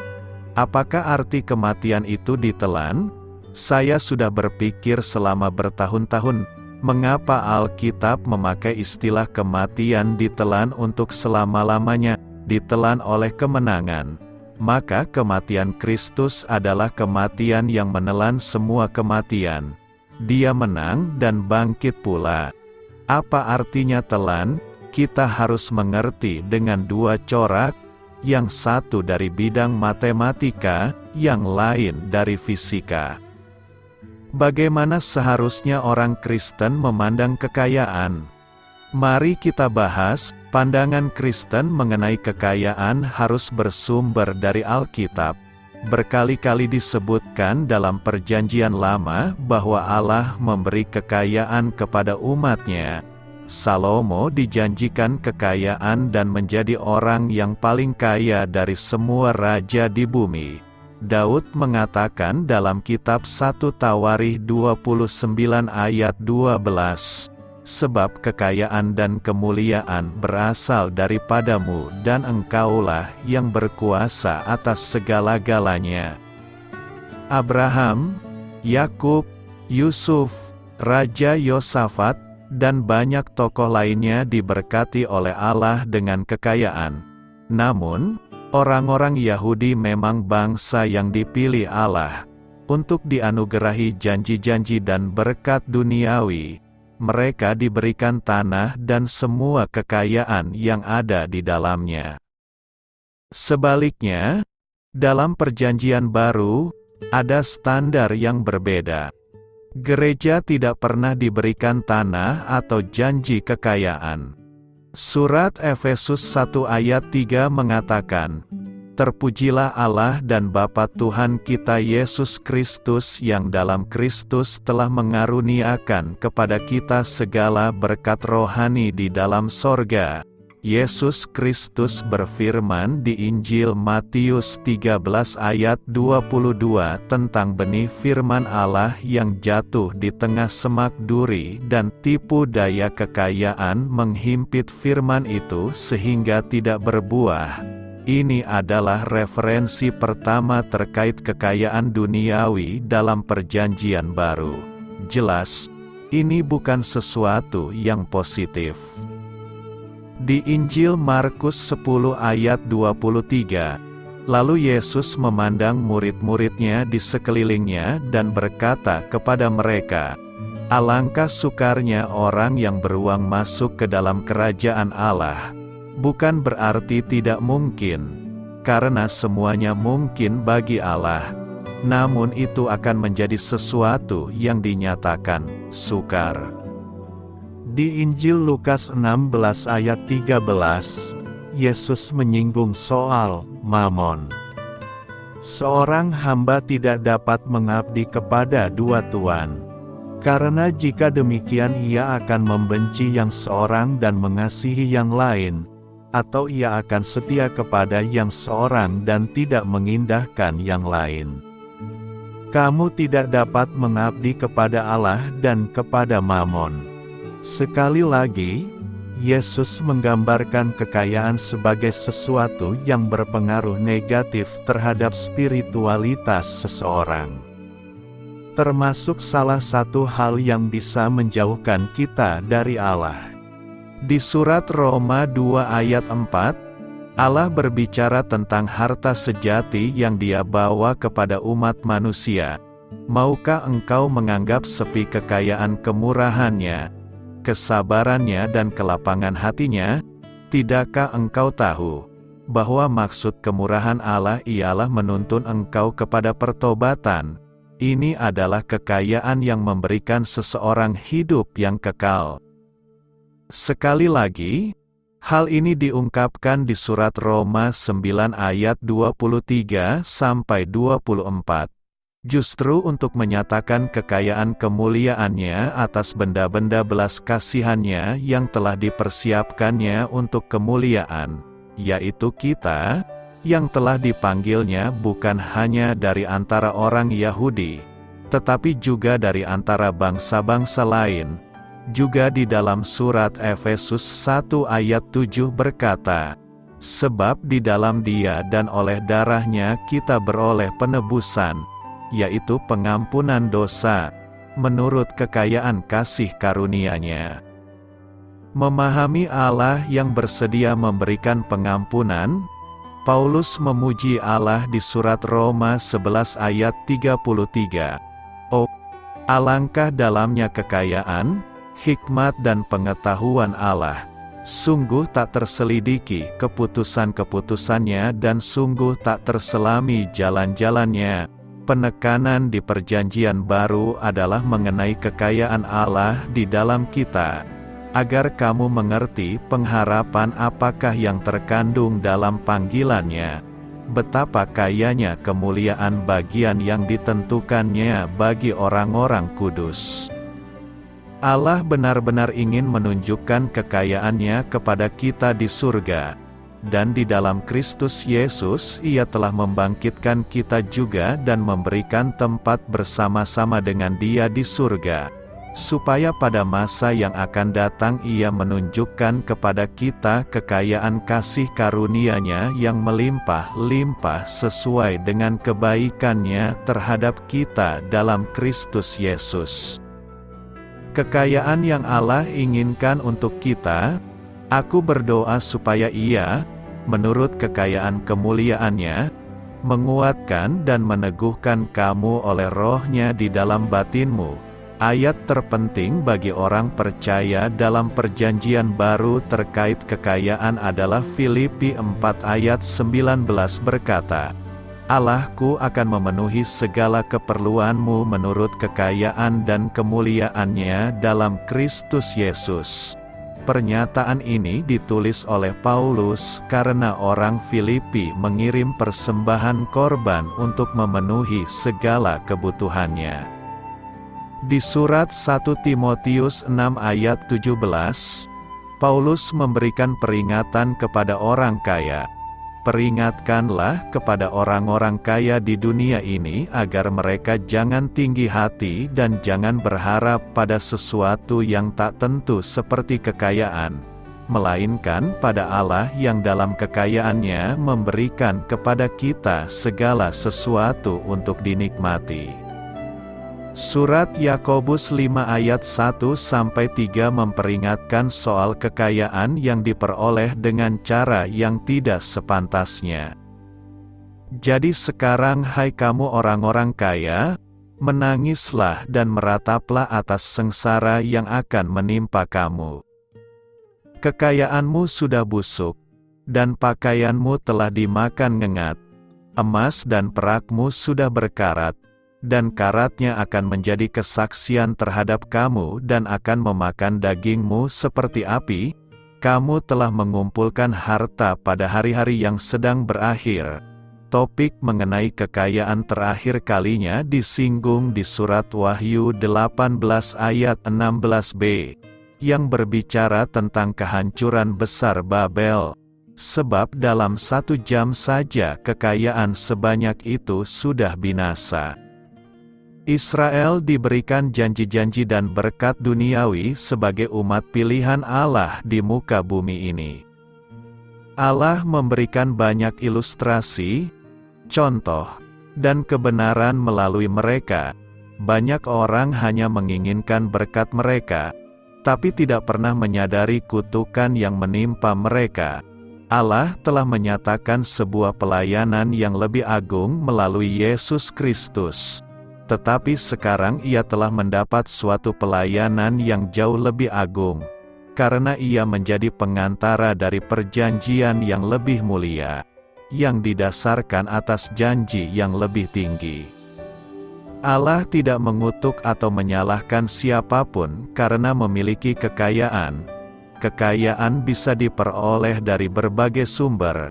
Apakah arti kematian itu ditelan? Saya sudah berpikir selama bertahun-tahun, mengapa Alkitab memakai istilah kematian ditelan untuk selama-lamanya, ditelan oleh kemenangan. Maka kematian Kristus adalah kematian yang menelan semua kematian. Dia menang dan bangkit pula. Apa artinya telan? Kita harus mengerti dengan dua corak, yang satu dari bidang matematika, yang lain dari fisika. Bagaimana seharusnya orang Kristen memandang kekayaan? Mari kita bahas. Pandangan Kristen mengenai kekayaan harus bersumber dari Alkitab. Berkali-kali disebutkan dalam Perjanjian Lama bahwa Allah memberi kekayaan kepada umat-Nya. Salomo dijanjikan kekayaan dan menjadi orang yang paling kaya dari semua raja di bumi. Daud mengatakan dalam kitab 1 Tawarikh 29 ayat 12, "Sebab kekayaan dan kemuliaan berasal daripadamu dan Engkaulah yang berkuasa atas segala-galanya." Abraham, Yakub, Yusuf, Raja Yosafat, dan banyak tokoh lainnya diberkati oleh Allah dengan kekayaan. Namun, orang-orang Yahudi memang bangsa yang dipilih Allah untuk dianugerahi janji-janji dan berkat duniawi. Mereka diberikan tanah dan semua kekayaan yang ada di dalamnya. Sebaliknya, dalam Perjanjian Baru, ada standar yang berbeda. Gereja tidak pernah diberikan tanah atau janji kekayaan. Surat Efesus 1 ayat 3 mengatakan, Terpujilah Allah dan Bapa Tuhan kita Yesus Kristus yang dalam Kristus telah mengaruniakan kepada kita segala berkat rohani di dalam sorga. Yesus Kristus berfirman di Injil Matius 13 ayat 22 tentang benih firman Allah yang jatuh di tengah semak duri dan tipu daya kekayaan menghimpit firman itu sehingga tidak berbuah. Ini adalah referensi pertama terkait kekayaan duniawi dalam Perjanjian Baru. Jelas, ini bukan sesuatu yang positif. Di Injil Markus 10 ayat 23, lalu Yesus memandang murid-muridnya di sekelilingnya dan berkata kepada mereka, "Alangkah sukarnya orang yang beruang masuk ke dalam kerajaan Allah." Bukan berarti tidak mungkin, karena semuanya mungkin bagi Allah. Namun itu akan menjadi sesuatu yang dinyatakan sukar. Di Injil Lukas 16 ayat 13, Yesus menyinggung soal mamon. Seorang hamba tidak dapat mengabdi kepada dua tuan. Karena jika demikian ia akan membenci yang seorang dan mengasihi yang lain, atau ia akan setia kepada yang seorang dan tidak mengindahkan yang lain. Kamu tidak dapat mengabdi kepada Allah dan kepada mamon. Sekali lagi, Yesus menggambarkan kekayaan sebagai sesuatu yang berpengaruh negatif terhadap spiritualitas seseorang. Termasuk salah satu hal yang bisa menjauhkan kita dari Allah. Di surat Roma 2 ayat 4, Allah berbicara tentang harta sejati yang Dia bawa kepada umat manusia. Maukah engkau menganggap sepi kekayaan kemurahannya, kesabarannya dan kelapangan hatinya? Tidakkah engkau tahu bahwa maksud kemurahan Allah ialah menuntun engkau kepada pertobatan? Ini adalah kekayaan yang memberikan seseorang hidup yang kekal. Sekali lagi, hal ini diungkapkan di surat Roma 9 ayat 23-24. Justru untuk menyatakan kekayaan kemuliaannya atas benda-benda belas kasihannya yang telah dipersiapkannya untuk kemuliaan, yaitu kita, yang telah dipanggilnya bukan hanya dari antara orang Yahudi, tetapi juga dari antara bangsa-bangsa lain. Juga di dalam surat Efesus 1 ayat 7 berkata, "Sebab di dalam Dia dan oleh darahnya kita beroleh penebusan, yaitu pengampunan dosa, menurut kekayaan kasih karunia-Nya." Memahami Allah yang bersedia memberikan pengampunan, Paulus memuji Allah di surat Roma 11 ayat 33. Oh, alangkah dalamnya kekayaan, hikmat dan pengetahuan Allah. Sungguh tak terselidiki keputusan-keputusannya dan sungguh tak terselami jalan-jalannya. Penekanan di Perjanjian Baru adalah mengenai kekayaan Allah di dalam kita, agar kamu mengerti pengharapan apakah yang terkandung dalam panggilannya, betapa kayanya kemuliaan bagian yang ditentukannya bagi orang-orang kudus. Allah benar-benar ingin menunjukkan kekayaannya kepada kita di surga. Dan di dalam Kristus Yesus Ia telah membangkitkan kita juga dan memberikan tempat bersama-sama dengan Dia di surga, supaya pada masa yang akan datang Ia menunjukkan kepada kita kekayaan kasih karunia-Nya yang melimpah-limpah sesuai dengan kebaikan-Nya terhadap kita dalam Kristus Yesus. Kekayaan yang Allah inginkan untuk kita, aku berdoa supaya Ia, menurut kekayaan kemuliaan-Nya, menguatkan dan meneguhkan kamu oleh Roh-Nya di dalam batinmu. Ayat terpenting bagi orang percaya dalam Perjanjian Baru terkait kekayaan adalah Filipi 4 ayat 19 berkata, "Allahku akan memenuhi segala keperluanmu menurut kekayaan dan kemuliaan-Nya dalam Kristus Yesus." Pernyataan ini ditulis oleh Paulus karena orang Filipi mengirim persembahan korban untuk memenuhi segala kebutuhannya. Di surat 1 Timotius 6 ayat 17, Paulus memberikan peringatan kepada orang kaya. Peringatkanlah kepada orang-orang kaya di dunia ini agar mereka jangan tinggi hati dan jangan berharap pada sesuatu yang tak tentu seperti kekayaan, melainkan pada Allah yang dalam kekayaannya memberikan kepada kita segala sesuatu untuk dinikmati. Surat Yakobus 5 ayat 1-3 memperingatkan soal kekayaan yang diperoleh dengan cara yang tidak sepantasnya. Jadi sekarang hai kamu orang-orang kaya, menangislah dan merataplah atas sengsara yang akan menimpa kamu. Kekayaanmu sudah busuk, dan pakaianmu telah dimakan ngengat. Emas dan perakmu sudah berkarat, dan karatnya akan menjadi kesaksian terhadap kamu dan akan memakan dagingmu seperti api. Kamu telah mengumpulkan harta pada hari-hari yang sedang berakhir. Topik mengenai kekayaan terakhir kalinya disinggung di surat Wahyu 18 ayat 16b, yang berbicara tentang kehancuran besar Babel. Sebab dalam 1 jam saja kekayaan sebanyak itu sudah binasa. Israel diberikan janji-janji dan berkat duniawi sebagai umat pilihan Allah di muka bumi ini. Allah memberikan banyak ilustrasi, contoh, dan kebenaran melalui mereka. Banyak orang hanya menginginkan berkat mereka, tapi tidak pernah menyadari kutukan yang menimpa mereka. Allah telah menyatakan sebuah pelayanan yang lebih agung melalui Yesus Kristus. Tetapi sekarang ia telah mendapat suatu pelayanan yang jauh lebih agung, karena ia menjadi pengantara dari perjanjian yang lebih mulia, yang didasarkan atas janji yang lebih tinggi. Allah tidak mengutuk atau menyalahkan siapapun karena memiliki kekayaan. Kekayaan bisa diperoleh dari berbagai sumber,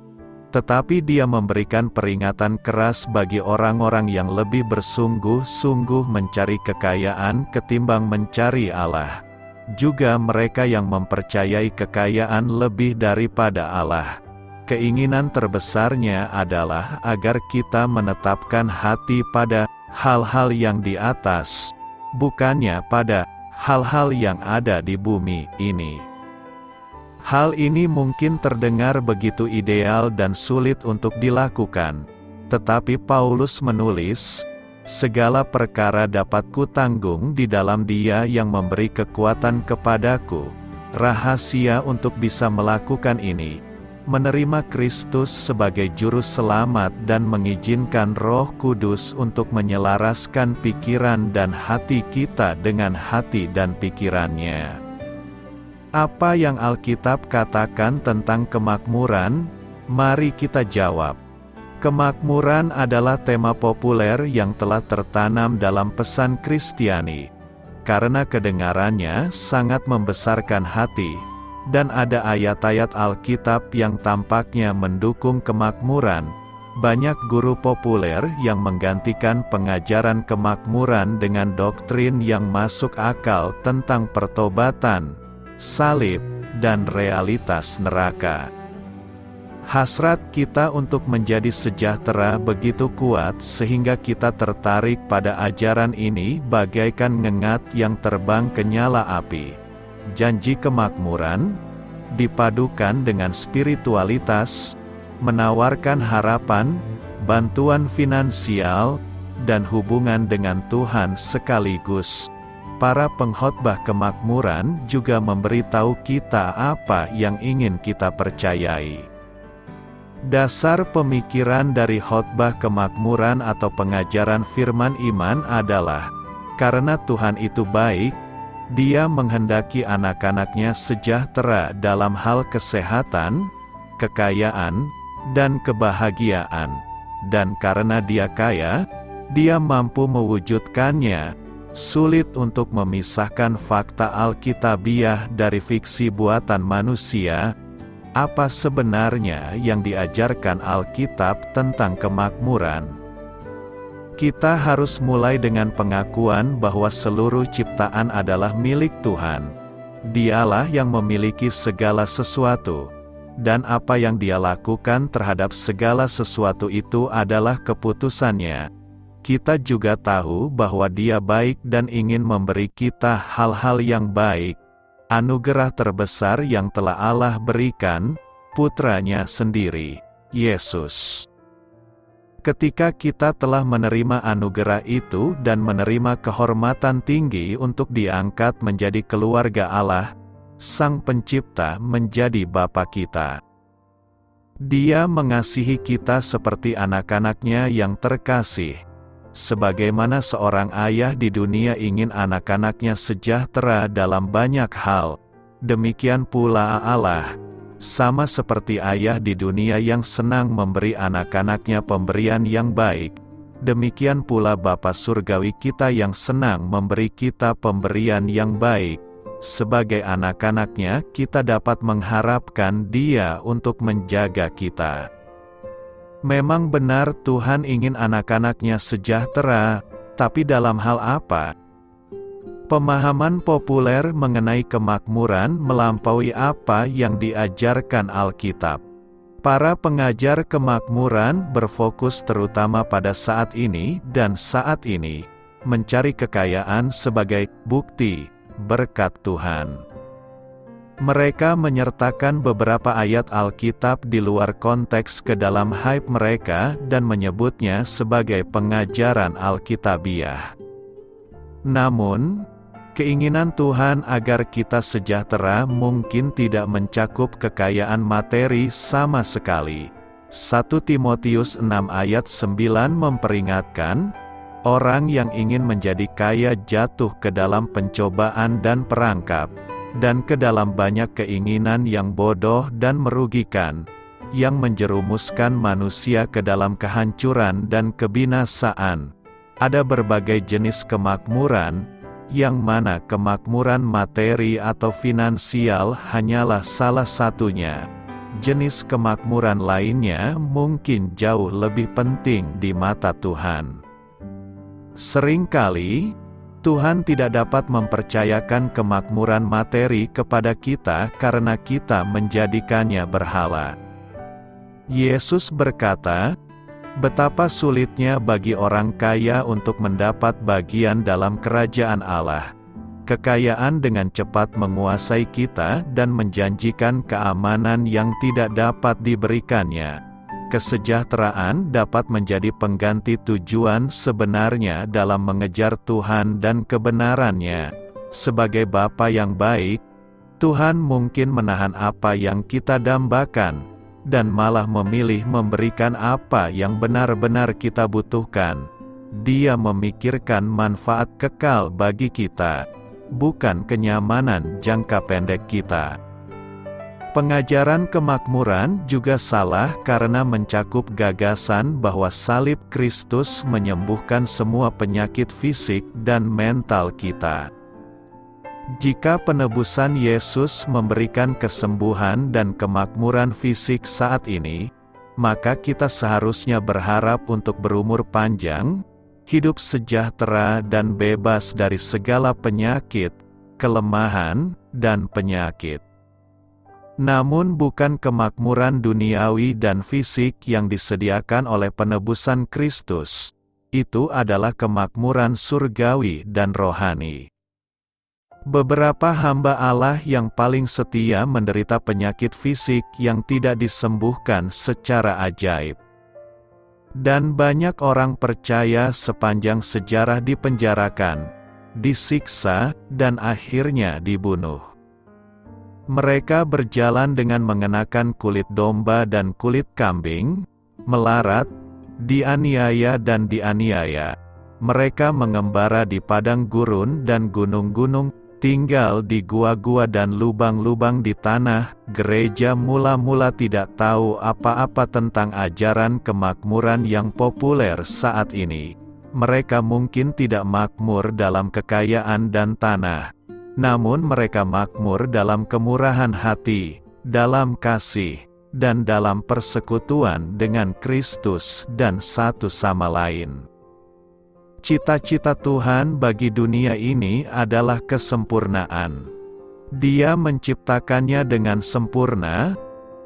tetapi Dia memberikan peringatan keras bagi orang-orang yang lebih bersungguh-sungguh mencari kekayaan ketimbang mencari Allah. Juga mereka yang mempercayai kekayaan lebih daripada Allah. Keinginan terbesarnya adalah agar kita menetapkan hati pada hal-hal yang di atas, bukannya pada hal-hal yang ada di bumi ini. Hal ini mungkin terdengar begitu ideal dan sulit untuk dilakukan. Tetapi Paulus menulis, segala perkara dapat kutanggung di dalam Dia yang memberi kekuatan kepadaku. Rahasia untuk bisa melakukan ini, menerima Kristus sebagai juru selamat dan mengizinkan Roh Kudus untuk menyelaraskan pikiran dan hati kita dengan hati dan pikirannya. Apa yang Alkitab katakan tentang kemakmuran? Mari kita jawab. Kemakmuran adalah tema populer yang telah tertanam dalam pesan Kristiani, karena kedengarannya sangat membesarkan hati, dan ada ayat-ayat Alkitab yang tampaknya mendukung kemakmuran. Banyak guru populer yang menggantikan pengajaran kemakmuran dengan doktrin yang masuk akal tentang pertobatan, salib, dan realitas neraka. Hasrat kita untuk menjadi sejahtera begitu kuat sehingga kita tertarik pada ajaran ini bagaikan ngengat yang terbang ke nyala api. Janji kemakmuran, dipadukan dengan spiritualitas, menawarkan harapan, bantuan finansial, dan hubungan dengan Tuhan sekaligus. Para pengkhotbah kemakmuran juga memberitahu kita apa yang ingin kita percayai. Dasar pemikiran dari khotbah kemakmuran atau pengajaran firman iman adalah, karena Tuhan itu baik, Dia menghendaki anak-anaknya sejahtera dalam hal kesehatan, kekayaan, dan kebahagiaan. Dan karena Dia kaya, Dia mampu mewujudkannya. Sulit untuk memisahkan fakta Alkitabiah dari fiksi buatan manusia. Apa sebenarnya yang diajarkan Alkitab tentang kemakmuran? Kita harus mulai dengan pengakuan bahwa seluruh ciptaan adalah milik Tuhan. Dialah yang memiliki segala sesuatu, dan apa yang Dia lakukan terhadap segala sesuatu itu adalah keputusannya. Kita juga tahu bahwa Dia baik dan ingin memberi kita hal-hal yang baik. Anugerah terbesar yang telah Allah berikan, Putranya sendiri, Yesus. Ketika kita telah menerima anugerah itu dan menerima kehormatan tinggi untuk diangkat menjadi keluarga Allah, Sang Pencipta menjadi Bapa kita. Dia mengasihi kita seperti anak-anaknya yang terkasih. Sebagaimana seorang ayah di dunia ingin anak-anaknya sejahtera dalam banyak hal, demikian pula Allah, sama seperti ayah di dunia yang senang memberi anak-anaknya pemberian yang baik, demikian pula Bapa Surgawi kita yang senang memberi kita pemberian yang baik. Sebagai anak-anaknya, kita dapat mengharapkan Dia untuk menjaga kita. Memang benar Tuhan ingin anak-anaknya sejahtera, tapi dalam hal apa? Pemahaman populer mengenai kemakmuran melampaui apa yang diajarkan Alkitab. Para pengajar kemakmuran berfokus terutama pada saat ini dan saat ini, mencari kekayaan sebagai bukti berkat Tuhan. Mereka menyertakan beberapa ayat Alkitab di luar konteks ke dalam hype mereka dan menyebutnya sebagai pengajaran Alkitabiah. Namun, keinginan Tuhan agar kita sejahtera mungkin tidak mencakup kekayaan materi sama sekali. 1 Timotius 6 ayat 9 memperingatkan, orang yang ingin menjadi kaya jatuh ke dalam pencobaan dan perangkap, dan ke dalam banyak keinginan yang bodoh dan merugikan, yang menjerumuskan manusia ke dalam kehancuran dan kebinasaan. Ada berbagai jenis kemakmuran, yang mana kemakmuran materi atau finansial hanyalah salah satunya. Jenis kemakmuran lainnya mungkin jauh lebih penting di mata Tuhan. Seringkali, Tuhan tidak dapat mempercayakan kemakmuran materi kepada kita karena kita menjadikannya berhala. Yesus berkata, betapa sulitnya bagi orang kaya untuk mendapat bagian dalam kerajaan Allah. Kekayaan dengan cepat menguasai kita dan menjanjikan keamanan yang tidak dapat diberikannya. Kesejahteraan dapat menjadi pengganti tujuan sebenarnya dalam mengejar Tuhan dan kebenarannya. Sebagai Bapa yang baik, Tuhan mungkin menahan apa yang kita dambakan, dan malah memilih memberikan apa yang benar-benar kita butuhkan. Dia memikirkan manfaat kekal bagi kita, bukan kenyamanan jangka pendek kita. Pengajaran kemakmuran juga salah karena mencakup gagasan bahwa salib Kristus menyembuhkan semua penyakit fisik dan mental kita. Jika penebusan Yesus memberikan kesembuhan dan kemakmuran fisik saat ini, maka kita seharusnya berharap untuk berumur panjang, hidup sejahtera dan bebas dari segala penyakit, kelemahan, dan penyakit. Namun bukan kemakmuran duniawi dan fisik yang disediakan oleh penebusan Kristus. Itu adalah kemakmuran surgawi dan rohani. Beberapa hamba Allah yang paling setia menderita penyakit fisik yang tidak disembuhkan secara ajaib. Dan banyak orang percaya sepanjang sejarah dipenjarakan, disiksa, dan akhirnya dibunuh. Mereka berjalan dengan mengenakan kulit domba dan kulit kambing, melarat, dianiaya dan dianiaya. Mereka mengembara di padang gurun dan gunung-gunung, tinggal di gua-gua dan lubang-lubang di tanah. Gereja mula-mula tidak tahu apa-apa tentang ajaran kemakmuran yang populer saat ini. Mereka mungkin tidak makmur dalam kekayaan dan tanah, namun mereka makmur dalam kemurahan hati, dalam kasih, dan dalam persekutuan dengan Kristus dan satu sama lain. Cita-cita Tuhan bagi dunia ini adalah kesempurnaan. Dia menciptakannya dengan sempurna,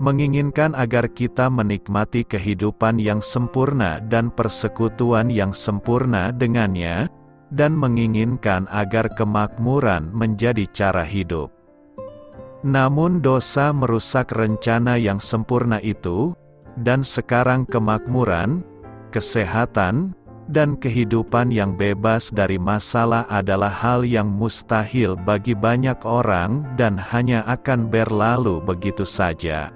menginginkan agar kita menikmati kehidupan yang sempurna dan persekutuan yang sempurna dengannya, dan menginginkan agar kemakmuran menjadi cara hidup. Namun dosa merusak rencana yang sempurna itu, dan sekarang kemakmuran, kesehatan, dan kehidupan yang bebas dari masalah adalah hal yang mustahil bagi banyak orang dan hanya akan berlalu begitu saja.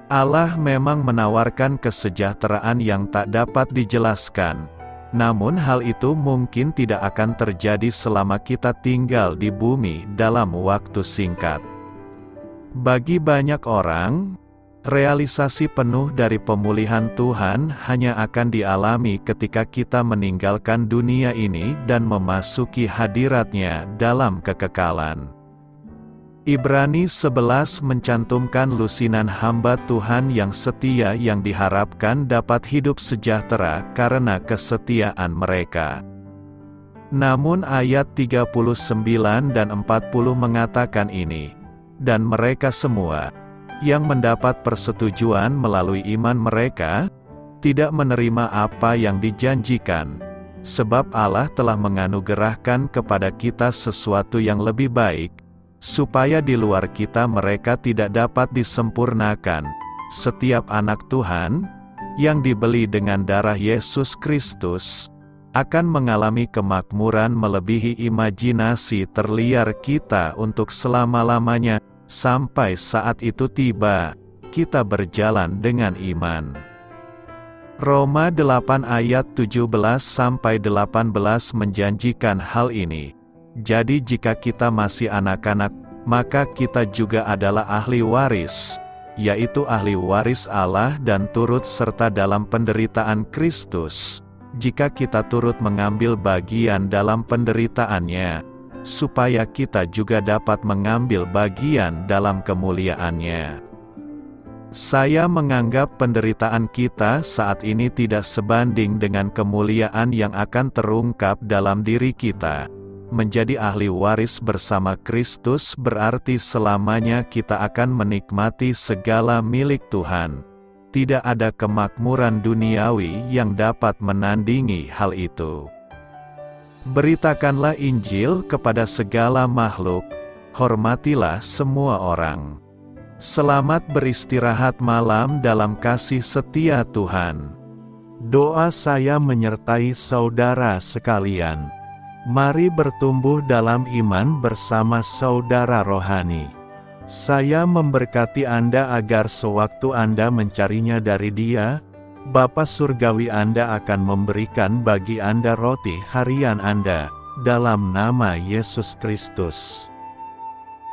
Allah memang menawarkan kesejahteraan yang tak dapat dijelaskan, namun hal itu mungkin tidak akan terjadi selama kita tinggal di bumi dalam waktu singkat. Bagi banyak orang, realisasi penuh dari pemulihan Tuhan hanya akan dialami ketika kita meninggalkan dunia ini dan memasuki hadirat-Nya dalam kekekalan. Ibrani 11 mencantumkan lusinan hamba Tuhan yang setia yang diharapkan dapat hidup sejahtera karena kesetiaan mereka. Namun ayat 39 dan 40 mengatakan ini, dan mereka semua, yang mendapat persetujuan melalui iman mereka, tidak menerima apa yang dijanjikan, sebab Allah telah menganugerahkan kepada kita sesuatu yang lebih baik, supaya di luar kita mereka tidak dapat disempurnakan. Setiap anak Tuhan, yang dibeli dengan darah Yesus Kristus, akan mengalami kemakmuran melebihi imajinasi terliar kita untuk selama-lamanya. Sampai saat itu tiba, kita berjalan dengan iman. Roma 8 ayat 17-18 menjanjikan hal ini. Jadi jika kita masih anak-anak, maka kita juga adalah ahli waris, yaitu ahli waris Allah dan turut serta dalam penderitaan Kristus, jika kita turut mengambil bagian dalam penderitaannya, supaya kita juga dapat mengambil bagian dalam kemuliaannya. Saya menganggap penderitaan kita saat ini tidak sebanding dengan kemuliaan yang akan terungkap dalam diri kita. Menjadi ahli waris bersama Kristus berarti selamanya kita akan menikmati segala milik Tuhan. Tidak ada kemakmuran duniawi yang dapat menandingi hal itu. Beritakanlah Injil kepada segala makhluk, hormatilah semua orang. Selamat beristirahat malam dalam kasih setia Tuhan. Doa saya menyertai saudara sekalian. Mari bertumbuh dalam iman bersama saudara rohani. Saya memberkati Anda agar sewaktu Anda mencarinya dari Dia, Bapa Surgawi Anda akan memberikan bagi Anda roti harian Anda, dalam nama Yesus Kristus.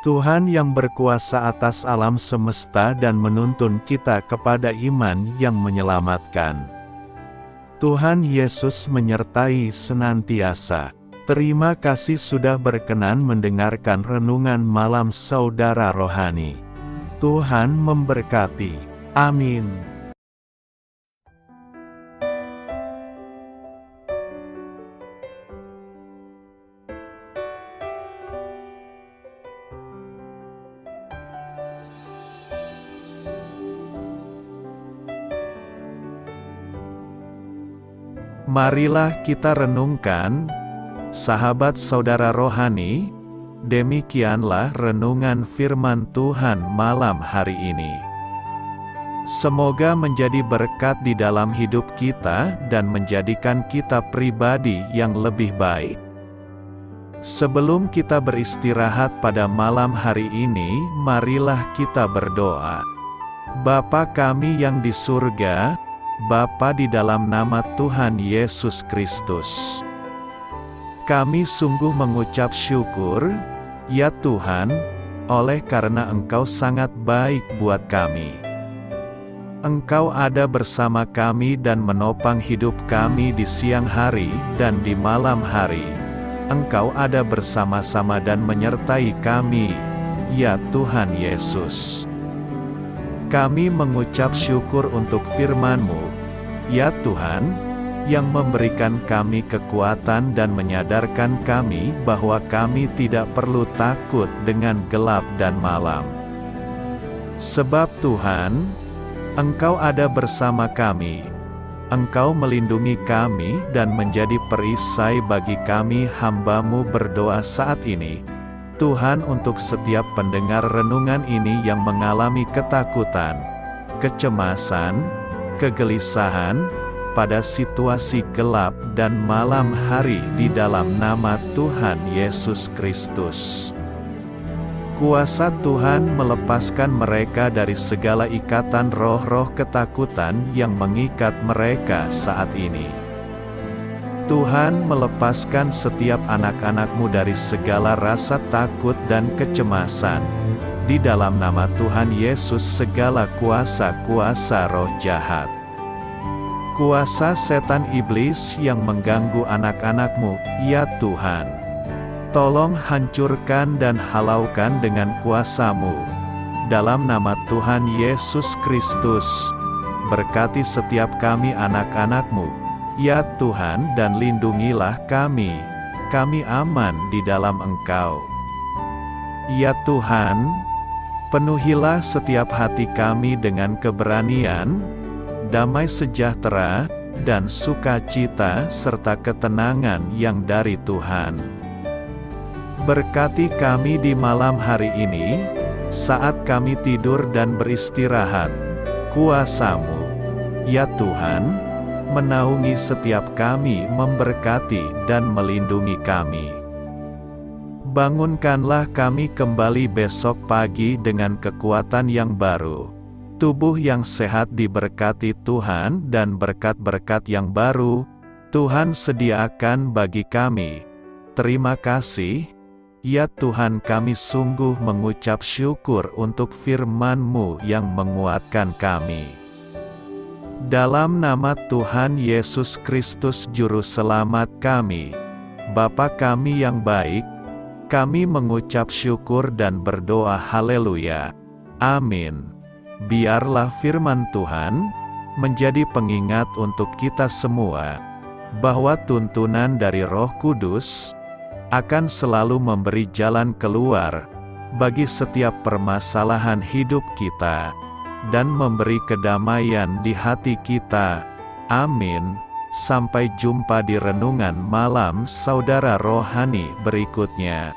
Tuhan yang berkuasa atas alam semesta dan menuntun kita kepada iman yang menyelamatkan. Tuhan Yesus menyertai senantiasa. Terima kasih sudah berkenan mendengarkan renungan malam saudara rohani. Tuhan memberkati. Amin. Marilah kita renungkan, sahabat saudara rohani, demikianlah renungan firman Tuhan malam hari ini. Semoga menjadi berkat di dalam hidup kita dan menjadikan kita pribadi yang lebih baik. Sebelum kita beristirahat pada malam hari ini, marilah kita berdoa. Bapa kami yang di surga, Bapa di dalam nama Tuhan Yesus Kristus, kami sungguh mengucap syukur, ya Tuhan, oleh karena Engkau sangat baik buat kami. Engkau ada bersama kami dan menopang hidup kami di siang hari dan di malam hari. Engkau ada bersama-sama dan menyertai kami, ya Tuhan Yesus. Kami mengucap syukur untuk firman-Mu, ya Tuhan, yang memberikan kami kekuatan dan menyadarkan kami bahwa kami tidak perlu takut dengan gelap dan malam. Sebab Tuhan, Engkau ada bersama kami. Engkau melindungi kami dan menjadi perisai bagi kami hamba-Mu berdoa saat ini. Tuhan, untuk setiap pendengar renungan ini yang mengalami ketakutan, kecemasan, kegelisahan, pada situasi gelap dan malam hari di dalam nama Tuhan Yesus Kristus. Kuasa Tuhan melepaskan mereka dari segala ikatan roh-roh ketakutan yang mengikat mereka saat ini. Tuhan melepaskan setiap anak-anak-Mu dari segala rasa takut dan kecemasan. Di dalam nama Tuhan Yesus, segala kuasa-kuasa roh jahat, kuasa setan iblis yang mengganggu anak-anak-Mu, ya Tuhan, tolong hancurkan dan halaukan dengan kuasa-Mu. Dalam nama Tuhan Yesus Kristus, berkati setiap kami anak-anak-Mu, ya Tuhan, dan lindungilah kami. Kami aman di dalam Engkau. Ya Tuhan, penuhilah setiap hati kami dengan keberanian, damai sejahtera, dan sukacita serta ketenangan yang dari Tuhan. Berkati kami di malam hari ini, saat kami tidur dan beristirahat. Kuasa-Mu, ya Tuhan, menaungi setiap kami, memberkati dan melindungi kami. Bangunkanlah kami kembali besok pagi dengan kekuatan yang baru. Tubuh yang sehat diberkati Tuhan, dan berkat-berkat yang baru Tuhan sediakan bagi kami. Terima kasih, ya Tuhan, kami sungguh mengucap syukur untuk firman-Mu yang menguatkan kami. Dalam nama Tuhan Yesus Kristus Juru Selamat kami, Bapa kami yang baik, kami mengucap syukur dan berdoa haleluya. Amin. Biarlah firman Tuhan menjadi pengingat untuk kita semua, bahwa tuntunan dari Roh Kudus akan selalu memberi jalan keluar bagi setiap permasalahan hidup kita, dan memberi kedamaian di hati kita. Amin. Sampai jumpa di renungan malam saudara rohani berikutnya.